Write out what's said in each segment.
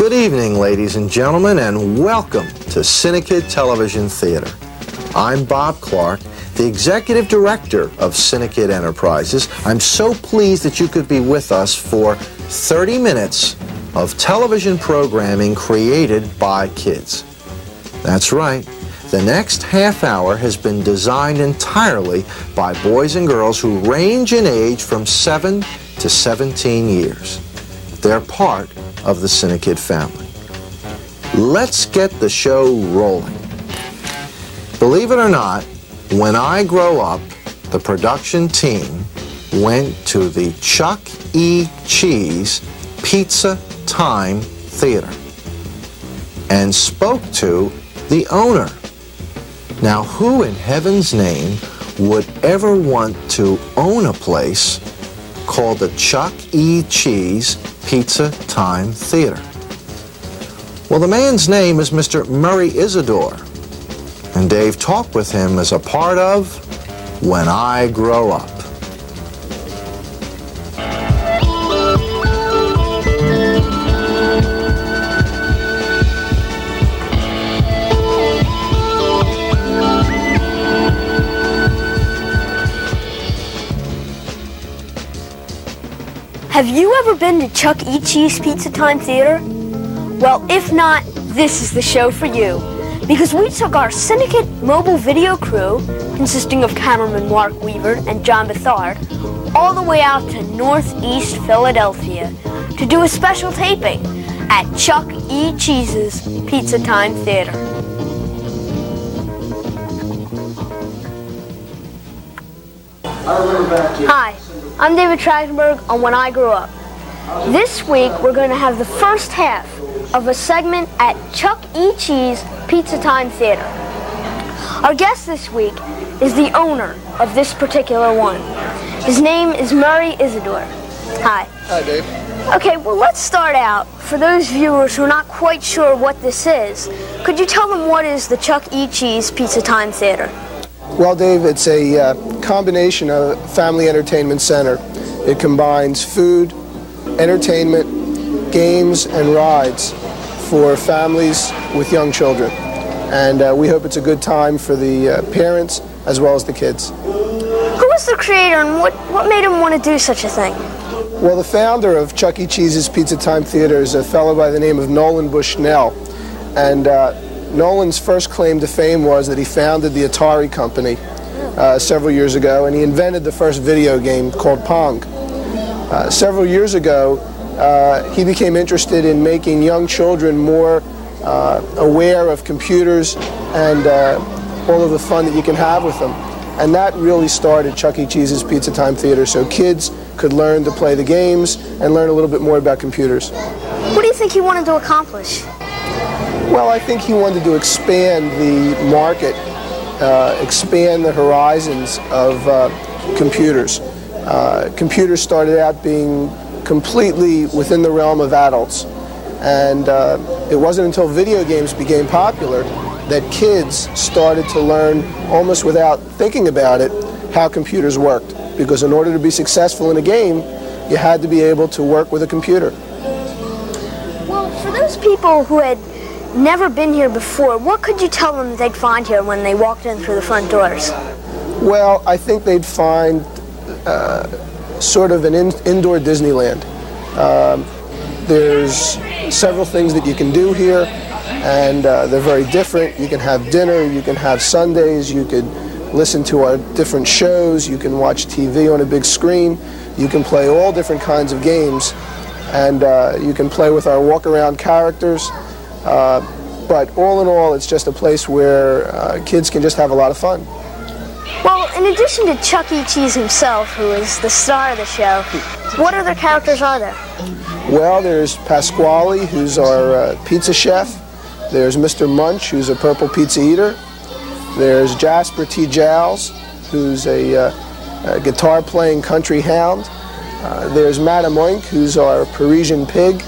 Good evening, ladies and gentlemen, and welcome to CINEKYD Television Theater. I'm Bob Clark, the Executive Director of CINEKYD Enterprises. I'm so pleased that you could be with us for 30 minutes of television programming created by kids. That's right. The next half hour has been designed entirely by boys and girls who range in age from 7 to 17 years. They're part of the CINEKYD family. Let's get the show rolling. Believe it or not, when I grow up, the production team went to the Chuck E. Cheese Pizza Time Theater and spoke to the owner. Now, who in heaven's name would ever want to own a place called the Chuck E. Cheese Pizza Time Theater? Well, the man's name is Mr. Murray Isidore, and Dave talked with him as a part of When I Grow Up. Have you ever been to Chuck E. Cheese Pizza Time Theater? Well, if not, this is the show for you. Because we took our CINEKYD mobile video crew, consisting of cameraman Mark Weaver and John Bethard, all the way out to Northeast Philadelphia to do a special taping at Chuck E. Cheese's Pizza Time Theater. Hi, I'm David Trachtenberg on When I Grew Up. This week we're going to have the first half of a segment at Chuck E. Cheese Pizza Time Theater. Our guest this week is the owner of this particular one. His name is Murray Isidore. Hi. Hi, Dave. Okay, well, let's start out. For those viewers who are not quite sure what this is, could you tell them what is the Chuck E. Cheese Pizza Time Theater? Well, Dave, it's a combination of family entertainment center. It combines food, entertainment, games, and rides for families with young children. And we hope it's a good time for the parents as well as the kids. Who was the creator and what made him want to do such a thing? Well, the founder of Chuck E. Cheese's Pizza Time Theater is a fellow by the name of Nolan Bushnell. And Nolan's first claim to fame was that he founded the Atari company several years ago, and he invented the first video game called Pong. Several years ago, he became interested in making young children more aware of computers and all of the fun that you can have with them. And that really started Chuck E. Cheese's Pizza Time Theater, so kids could learn to play the games and learn a little bit more about computers. What do you think he wanted to accomplish? Well, I think he wanted to expand the market, expand the horizons of computers. Computers started out being completely within the realm of adults, and it wasn't until video games became popular that kids started to learn, almost without thinking about it, how computers worked. Because in order to be successful in a game, you had to be able to work with a computer. Well, for those people who had never been here before, what could you tell them they'd find here when they walked in through the front doors? Well, I think they'd find sort of an indoor Disneyland. There's several things that you can do here, and they're very different. You can have dinner, you can have sundaes, you could listen to our different shows, you can watch TV on a big screen, you can play all different kinds of games, and you can play with our walk-around characters. But all in all, it's just a place where kids can just have a lot of fun. Well, in addition to Chuck E. Cheese himself, who is the star of the show, what other characters are there? Well, there's Pasquale, who's our pizza chef. There's Mr. Munch, who's a purple pizza eater. There's Jasper T. Giles, who's a guitar-playing country hound. There's Madame Oink, who's our Parisian pig.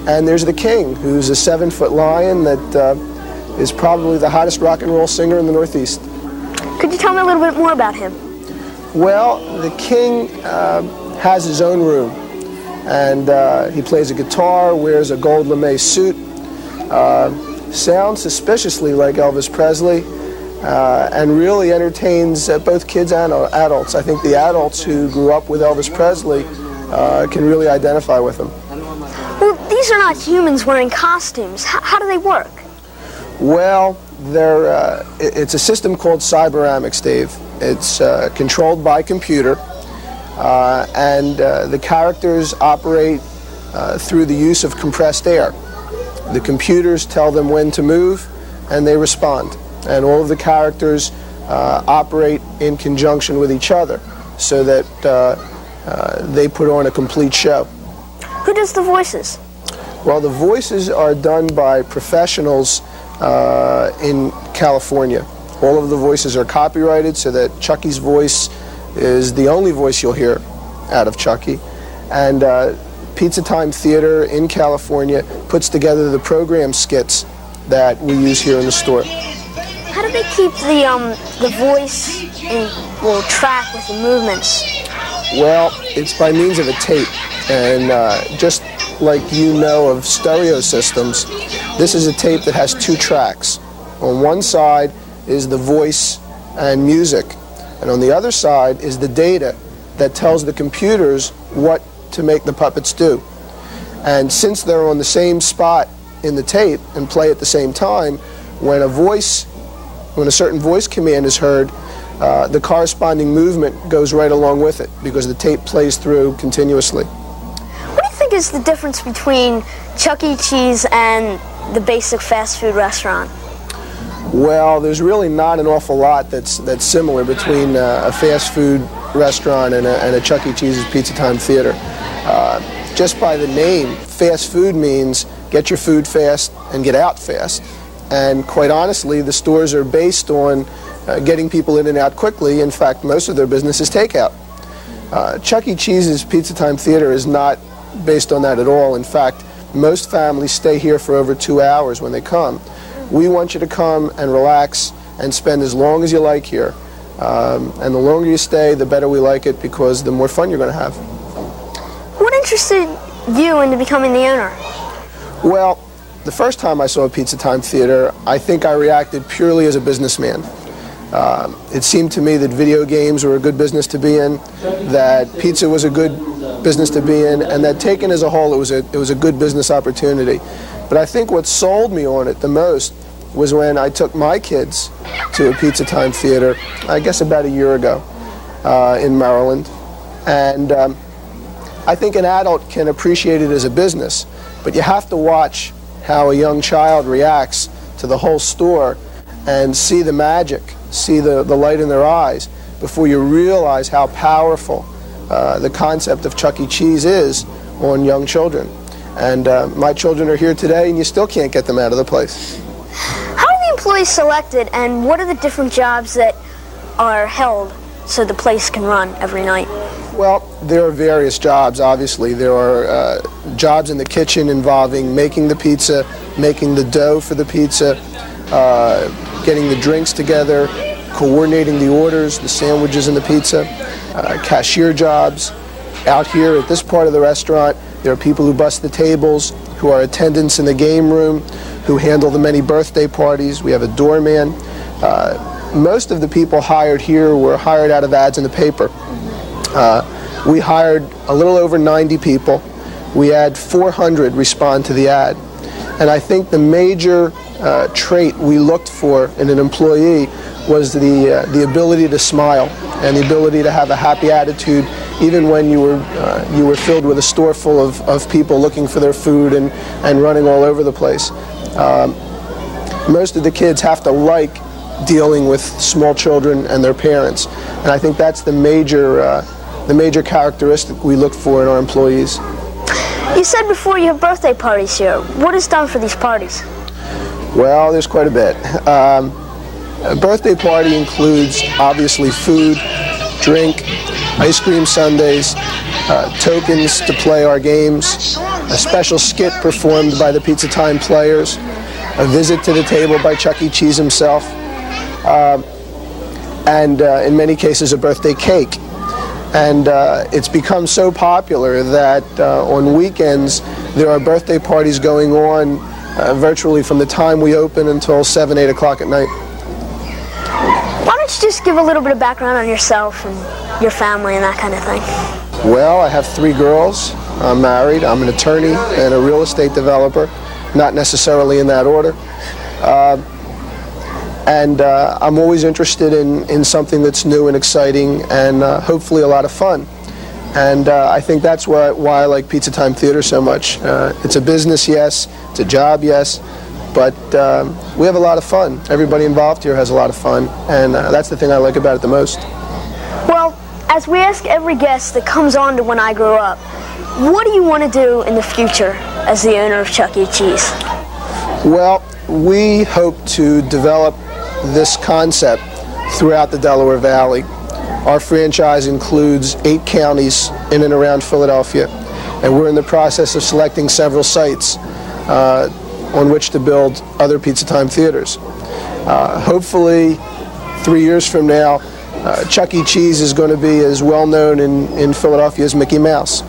And there's the King, who's a 7-foot lion that is probably the hottest rock and roll singer in the Northeast. Could you tell me a little bit more about him? Well, the King has his own room, and he plays a guitar, wears a gold lame suit, sounds suspiciously like Elvis Presley, and really entertains both kids and adults. I think the adults who grew up with Elvis Presley can really identify with him. Well, these are not humans wearing costumes. How do they work? Well, it's a system called cyberamics, Dave. It's controlled by computer, and the characters operate through the use of compressed air. The computers tell them when to move, and they respond. And all of the characters operate in conjunction with each other, so that they put on a complete show. Who does the voices? Well, the voices are done by professionals in California. All of the voices are copyrighted, so that Chucky's voice is the only voice you'll hear out of Chucky. And Pizza Time Theater in California puts together the program skits that we use here in the store. How do they keep the voice in track with the movements? Well, it's by means of a tape, and just like you know of stereo systems, this is a tape that has two tracks. On one side is the voice and music, and on the other side is the data that tells the computers what to make the puppets do. And since they're on the same spot in the tape and play at the same time, when a certain voice command is heard, the corresponding movement goes right along with it, because the tape plays through continuously. What do you think is the difference between Chuck E. Cheese and the basic fast food restaurant? Well, there's really not an awful lot that's similar between a fast food restaurant and a Chuck E. Cheese's Pizza Time Theater. Just by the name, fast food means get your food fast and get out fast. And quite honestly, the stores are based on getting people in and out quickly. In fact, most of their business is takeout. Chuck E. Cheese's Pizza Time Theater is not based on that at all. In fact, most families stay here for over 2 hours when they come. We want you to come and relax and spend as long as you like here. And the longer you stay, the better we like it, because the more fun you're going to have. What interested you into becoming the owner? Well, the first time I saw a Pizza Time Theater, I think I reacted purely as a businessman. It seemed to me that video games were a good business to be in, that pizza was a good business to be in, and that taken as a whole, it was a good business opportunity. But I think what sold me on it the most was when I took my kids to a Pizza Time Theater, I guess about a year ago, in Maryland. And I think an adult can appreciate it as a business, but you have to watch how a young child reacts to the whole store and see the magic, see the light in their eyes, before you realize how powerful the concept of Chuck E. Cheese is on young children. And my children are here today, and you still can't get them out of the place. How are the employees selected, and what are the different jobs that are held so the place can run every night? Well, there are various jobs, obviously. There are jobs in the kitchen involving making the pizza, making the dough for the pizza, getting the drinks together, coordinating the orders, the sandwiches and the pizza, cashier jobs. Out here at this part of the restaurant, there are people who bus the tables, who are attendants in the game room, who handle the many birthday parties. We have a doorman. Most of the people hired here were hired out of ads in the paper. We hired a little over 90 people. We had 400 respond to the ad. And I think the major trait we looked for in an employee was the ability to smile and the ability to have a happy attitude, even when you were filled with a store full of people looking for their food and running all over the place. Most of the kids have to like dealing with small children and their parents, and I think that's the major characteristic we look for in our employees. You said before you have birthday parties here. What is done for these parties? Well, there's quite a bit. A birthday party includes, obviously, food, drink, ice cream sundaes, tokens to play our games, a special skit performed by the Pizza Time players, a visit to the table by Chuck E. Cheese himself, and in many cases a birthday cake. And it's become so popular that on weekends there are birthday parties going on virtually from the time we open until 7, 8 o'clock at night. Why don't you just give a little bit of background on yourself and your family and that kind of thing? Well, I have 3 girls. I'm married. I'm an attorney and a real estate developer, not necessarily in that order. And I'm always interested in something that's new and exciting and hopefully a lot of fun. And I think that's why I like Pizza Time Theater so much. It's a business, yes. It's a job, yes. But we have a lot of fun. Everybody involved here has a lot of fun. And that's the thing I like about it the most. Well, as we ask every guest that comes on to When I Grow Up, what do you want to do in the future as the owner of Chuck E. Cheese? Well, we hope to develop this concept throughout the Delaware Valley. Our franchise includes 8 counties in and around Philadelphia, and we're in the process of selecting several sites on which to build other Pizza Time theaters. Hopefully, 3 years from now, Chuck E. Cheese is going to be as well known in Philadelphia as Mickey Mouse.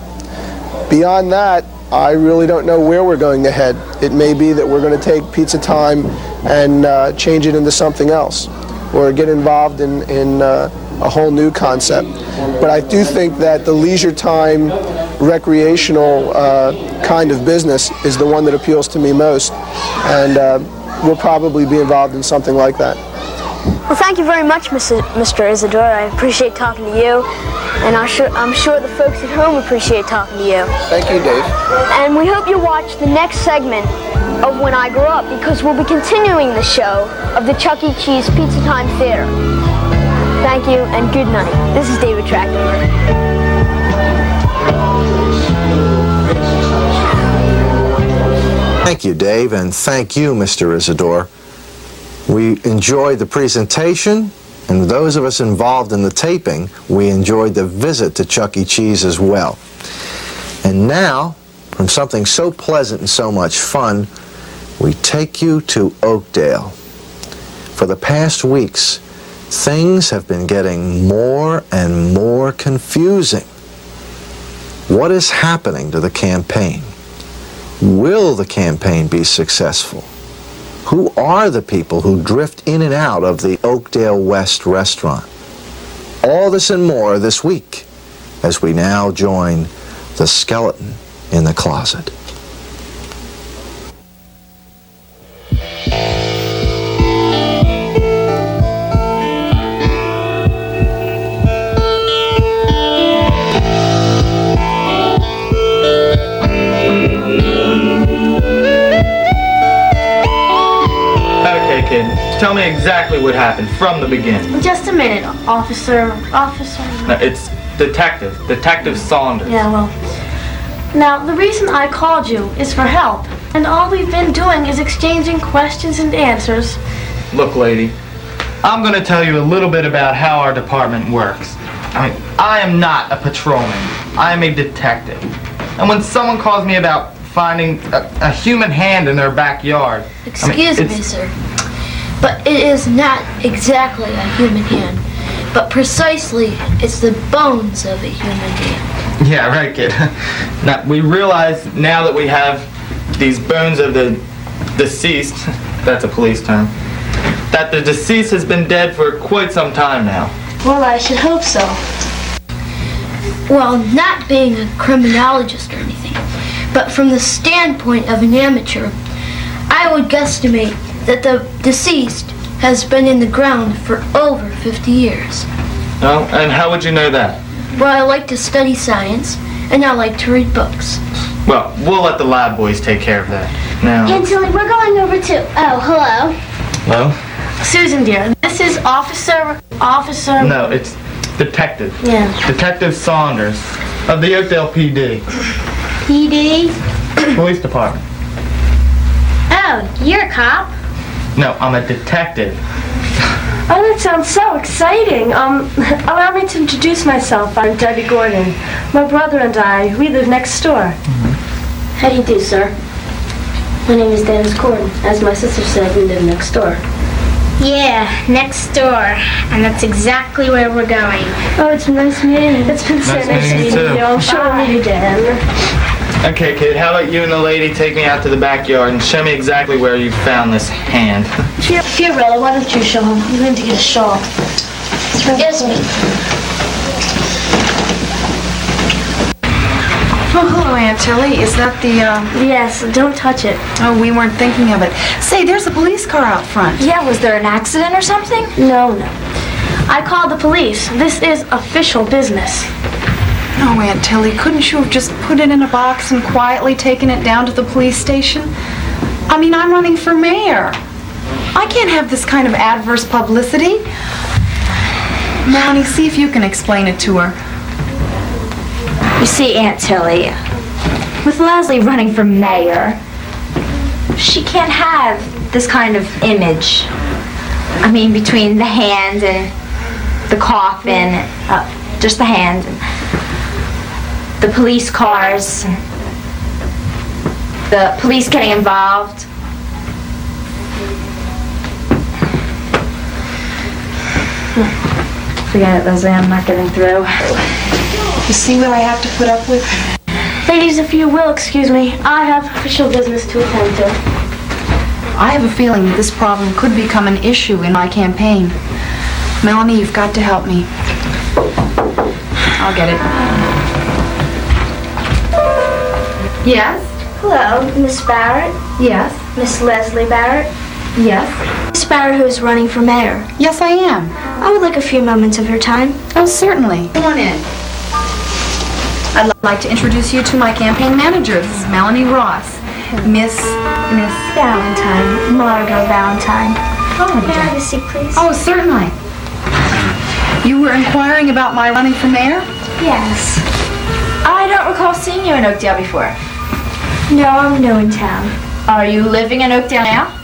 Beyond that, I really don't know where we're going to head. It may be that we're going to take Pizza Time and change it into something else, or get involved in a whole new concept. But I do think that the leisure time, recreational kind of business is the one that appeals to me most, and we'll probably be involved in something like that. Well, thank you very much, Mr. Isidore. I appreciate talking to you, and I'm sure the folks at home appreciate talking to you. Thank you, Dave. And we hope you watch the next segment of When I Grow Up, because we'll be continuing the show of the Chuck E. Cheese Pizza Time Theater. Thank you, and good night. This is David Trachtenberg. Thank you, Dave, and thank you, Mr. Isidore. We enjoyed the presentation, and those of us involved in the taping, we enjoyed the visit to Chuck E. Cheese as well. And now, from something so pleasant and so much fun, we take you to Oakdale. For the past weeks, things have been getting more and more confusing. What is happening to the campaign? Will the campaign be successful? Who are the people who drift in and out of the Oakdale West restaurant? All this and more this week as we now join the skeleton in the closet. Tell me exactly what happened from the beginning. Just a minute, officer. No, it's Detective Saunders. Yeah, well, now the reason I called you is for help, and all we've been doing is exchanging questions and answers. Look, lady, I'm going to tell you a little bit about how our department works. I am not a patrolman. I am a detective. And when someone calls me about finding a human hand in their backyard... Excuse me, sir. But it is not exactly a human hand, but precisely it's the bones of a human hand. Yeah, right, kid. Now, we realize now that we have these bones of the deceased, that's a police term, that the deceased has been dead for quite some time now. Well, I should hope so. Well, not being a criminologist or anything, but from the standpoint of an amateur, I would guesstimate that the deceased has been in the ground for over 50 years. Oh, and how would you know that? Well, I like to study science, and I like to read books. Well, we'll let the lab boys take care of that. Now... Aunt Tilly, we're going over to... Oh, hello. Hello? Susan, dear, this is Officer... No, it's Detective. Yeah. Detective Saunders of the Oakdale PD. PD? Police Department. Oh, you're a cop? No, I'm a detective. Oh, that sounds so exciting. Allow me to introduce myself. I'm Debbie Gordon. My brother and I, we live next door. How do you do, sir? My name is Dennis Gordon. As my sister said, we live next door. Yeah, next door. And that's exactly where we're going. Oh, it's nice meeting you. It's been so nice meeting you. I'm sure we'll meet again. Okay, kid, how about you and the lady take me out to the backyard and show me exactly where you found this hand? Fiorella, why don't you show him? I'm going to get a shawl. Yes, me. Oh, hello, Aunt Tilly. Is that the, Yes, don't touch it. Oh, we weren't thinking of it. Say, there's a police car out front. Yeah, was there an accident or something? No. I called the police. This is official business. Oh, Aunt Tilly, couldn't you have just put it in a box and quietly taken it down to the police station? I mean, I'm running for mayor. I can't have this kind of adverse publicity. Melanie, see if you can explain it to her. You see, Aunt Tilly, with Leslie running for mayor, she can't have this kind of image. I mean, between the hand and the coffin, just the hand, and the police cars, the police getting involved. Forget it, Leslie, I'm not getting through. You see what I have to put up with? Ladies, if you will excuse me, I have official business to attend to. I have a feeling that this problem could become an issue in my campaign. Melanie, you've got to help me. I'll get it. Yes? Hello, Miss Barrett. Yes? Miss Leslie Barrett. Yes? Miss Barrett, who is running for mayor. Yes, I am. I would like a few moments of your time. Oh, certainly. Come on in. I'd like to introduce you to my campaign manager. This is Melanie Ross. Miss Valentine. Margot Valentine. Oh, May I have a seat, please? oh, certainly. You were inquiring about my running for mayor? Yes. I don't recall seeing you in Oakdale before. No, I'm new in town. Are you living in Oakdale now?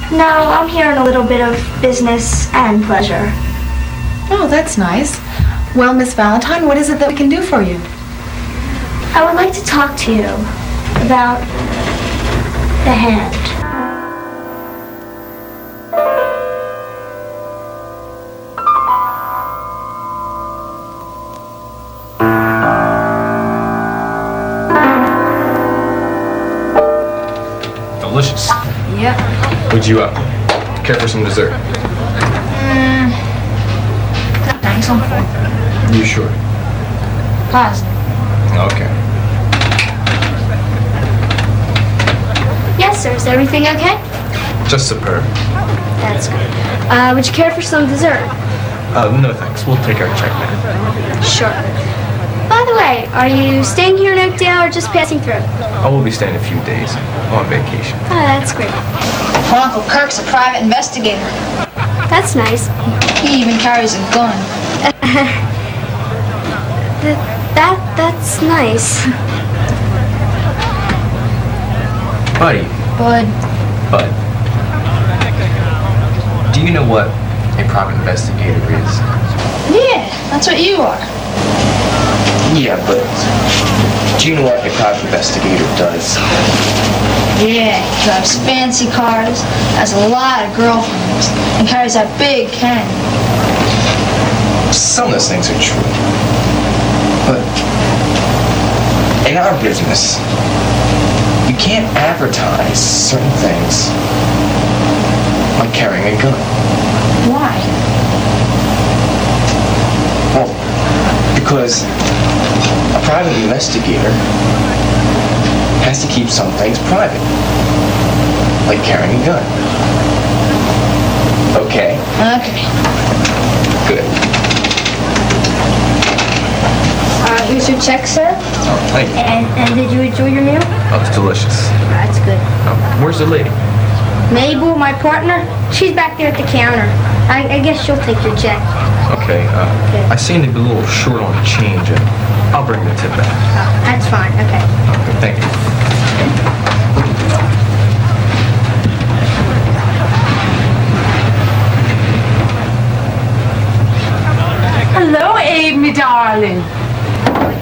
No, I'm here on a little bit of business and pleasure. Oh, that's nice. Well, Miss Valentine, what is it that we can do for you? I would like to talk to you about the hand. Delicious. Yep. Would you care for some dessert? Thanks, I'm full. You sure? Positive. Okay. Yes, sir. Is everything okay? Just superb. That's good. Would you care for some dessert? No thanks. We'll take our check now. Sure. By the way, are you staying here in Oakdale or just passing through? I will be staying a few days on vacation. Oh, that's great. Well, Uncle Kirk's a private investigator. That's nice. He even carries a gun. That's nice. Buddy. Bud. Bud. Do you know what a private investigator is? Yeah, that's what you are. Yeah, but do you know what a private investigator does? Yeah, he drives fancy cars, has a lot of girlfriends, and carries that big cannon. Some of those things are true. But in our business, you can't advertise certain things like carrying a gun. Why? Well, because a private investigator has to keep some things private, like carrying a gun. Okay? Okay. Good. Here's your check, sir. Oh, thank you. And did you enjoy your meal? Oh, it's delicious. That's good. Where's the lady? Mabel, my partner, she's back there at the counter. I guess she'll take your check. Okay, I seem to be a little short on change, and I'll bring the tip back. That's fine, okay. Okay, thank you. Hello, Abe, me darling.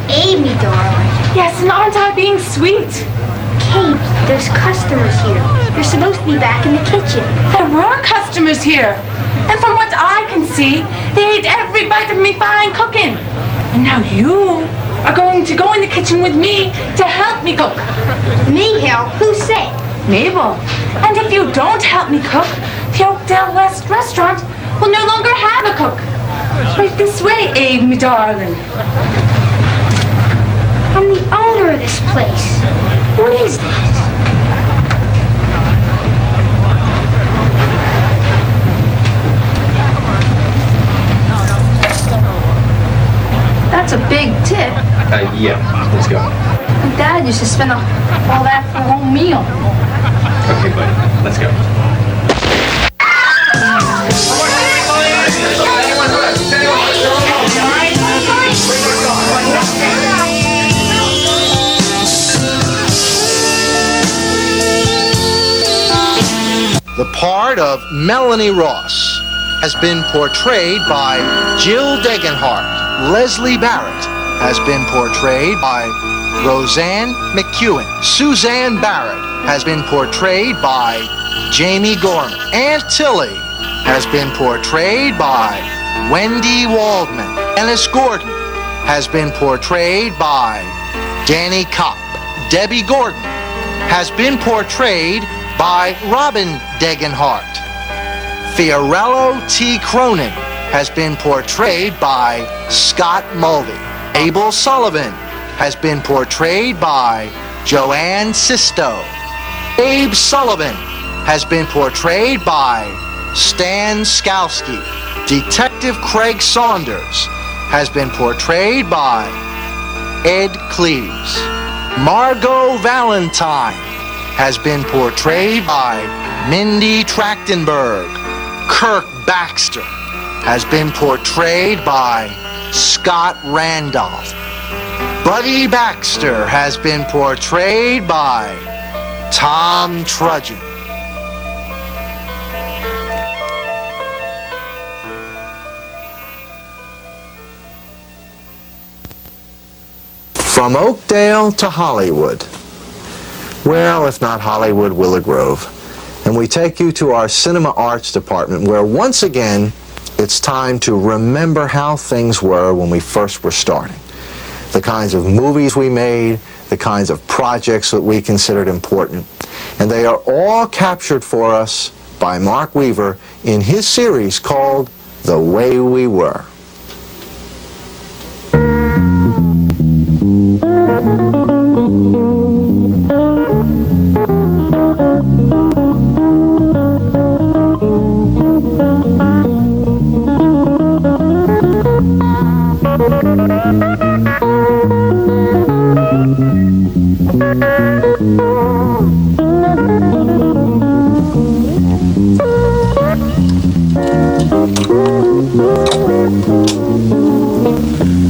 Amy, darling. Yes, and aren't I being sweet? Kate, there's customers here. You're supposed to be back in the kitchen. There were customers here. And from what I can see, they ate every bite of me fine cooking. And now you are going to go in the kitchen with me to help me cook. Me help? Who said? Mabel. And if you don't help me cook, the Oakdale West restaurant will no longer have a cook. Right this way, Abe, me darling. I'm the owner of this place. What is that? That's a big tip. Yeah, let's go. Dad used to spend all that for a whole meal. Okay, buddy, let's go. The part of Melanie Ross has been portrayed by Jill Degenhart. Leslie Barrett has been portrayed by Roseanne McEwen. Suzanne Barrett has been portrayed by Jamie Gorman. Aunt Tilly has been portrayed by Wendy Waldman. Dennis Gordon has been portrayed by Danny Kopp. Debbie Gordon has been portrayed by Robin Degenhart. Fiorello T. Cronin has been portrayed by Scott Mulvey. Abel Sullivan has been portrayed by Joanne Sisto. Abe Sullivan has been portrayed by Stan Skalski. Detective Craig Saunders has been portrayed by Ed Cleves. Margot Valentine has been portrayed by Mindy Trachtenberg. Kirk Baxter has been portrayed by Scott Randolph. Buddy Baxter has been portrayed by Tom Trudgeon. From Oakdale to Hollywood. Well, if not Hollywood, Willow Grove. And we take you to our cinema arts department, where once again it's time to remember how things were when we first were starting. The kinds of movies we made, the kinds of projects that we considered important. And they are all captured for us by Mark Weaver in his series called The Way We Were.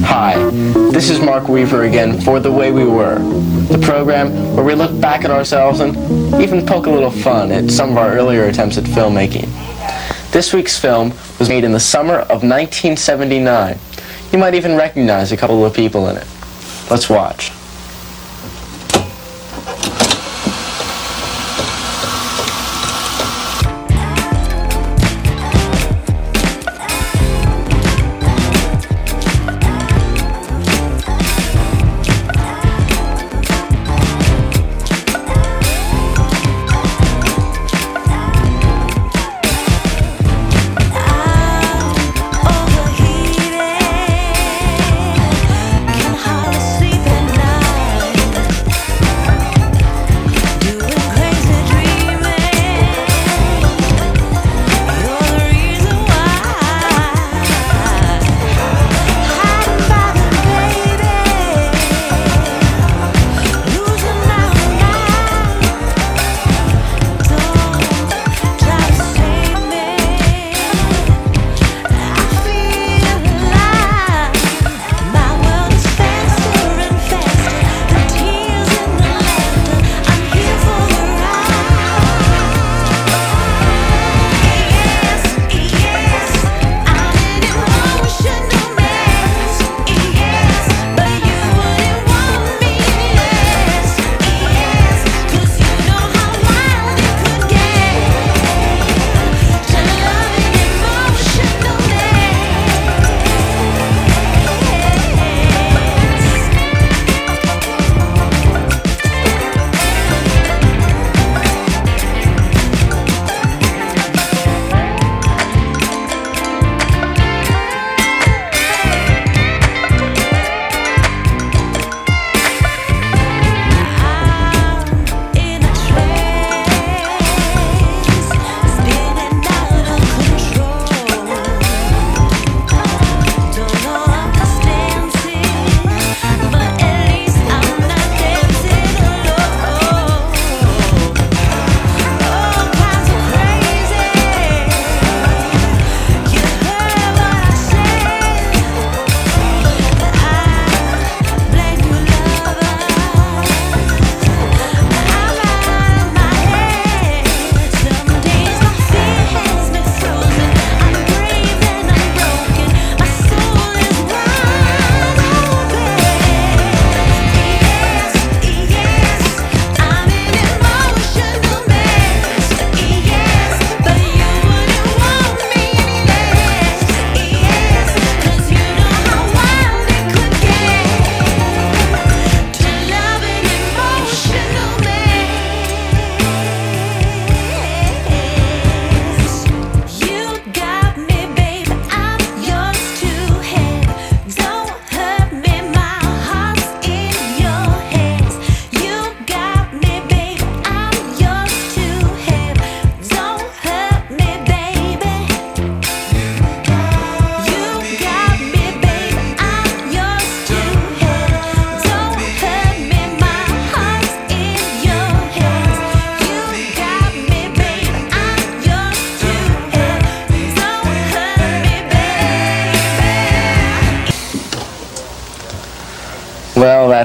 Hi, this is Mark Weaver again for The Way We Were, the program where we look back at ourselves and even poke a little fun at some of our earlier attempts at filmmaking. This week's film was made in the summer of 1979. You might even recognize a couple of the people in it. Let's watch. Can hardly sleep at night.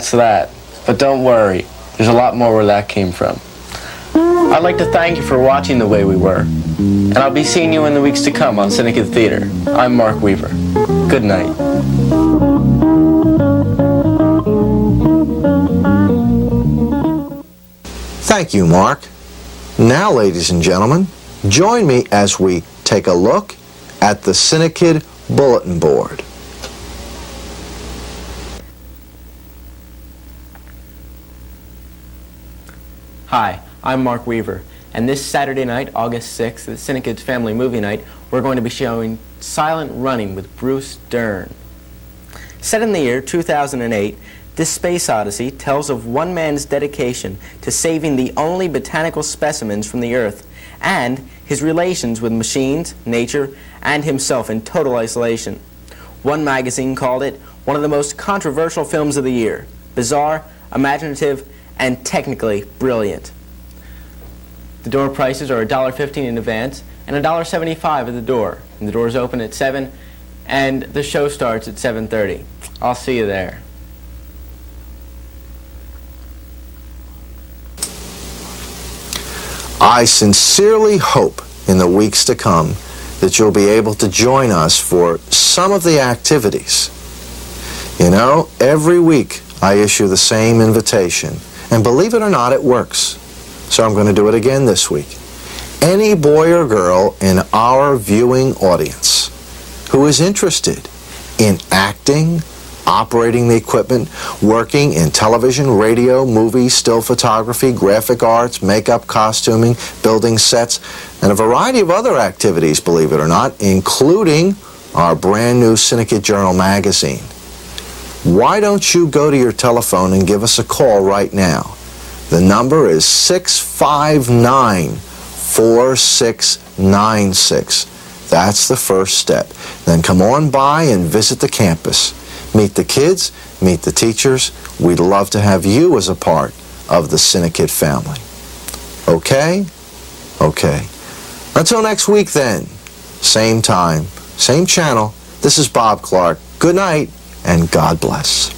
that's that. But don't worry, there's a lot more where that came from. I'd like to thank you for watching The Way We Were, and I'll be seeing you in the weeks to come on CINEKYD Theater. I'm Mark Weaver. Good night. Thank you, Mark. Now, ladies and gentlemen, join me as we take a look at the CINEKYD bulletin board. Hi, I'm Mark Weaver, and this Saturday night, August 6th, at CINEKYD's Family Movie Night, we're going to be showing Silent Running with Bruce Dern. Set in the year 2008, this space odyssey tells of one man's dedication to saving the only botanical specimens from the Earth and his relations with machines, nature, and himself in total isolation. One magazine called it one of the most controversial films of the year, bizarre, imaginative, and technically brilliant. The door prices are $1.15 in advance and $1.75 at the door. And the doors open at 7 and the show starts at 7:30. I'll see you there. I sincerely hope in the weeks to come that you'll be able to join us for some of the activities. You know, every week I issue the same invitation, and believe it or not, it works. So I'm going to do it again this week. Any boy or girl in our viewing audience who is interested in acting, operating the equipment, working in television, radio, movies, still photography, graphic arts, makeup, costuming, building sets, and a variety of other activities, believe it or not, including our brand new CINEKYD Journal magazine. Why don't you go to your telephone and give us a call right now? The number is 659-4696. That's the first step. Then come on by and visit the campus. Meet the kids, meet the teachers. We'd love to have you as a part of the CINEKYD family. Okay? Okay. Until next week then, same time, same channel. This is Bob Clark. Good night, and God bless.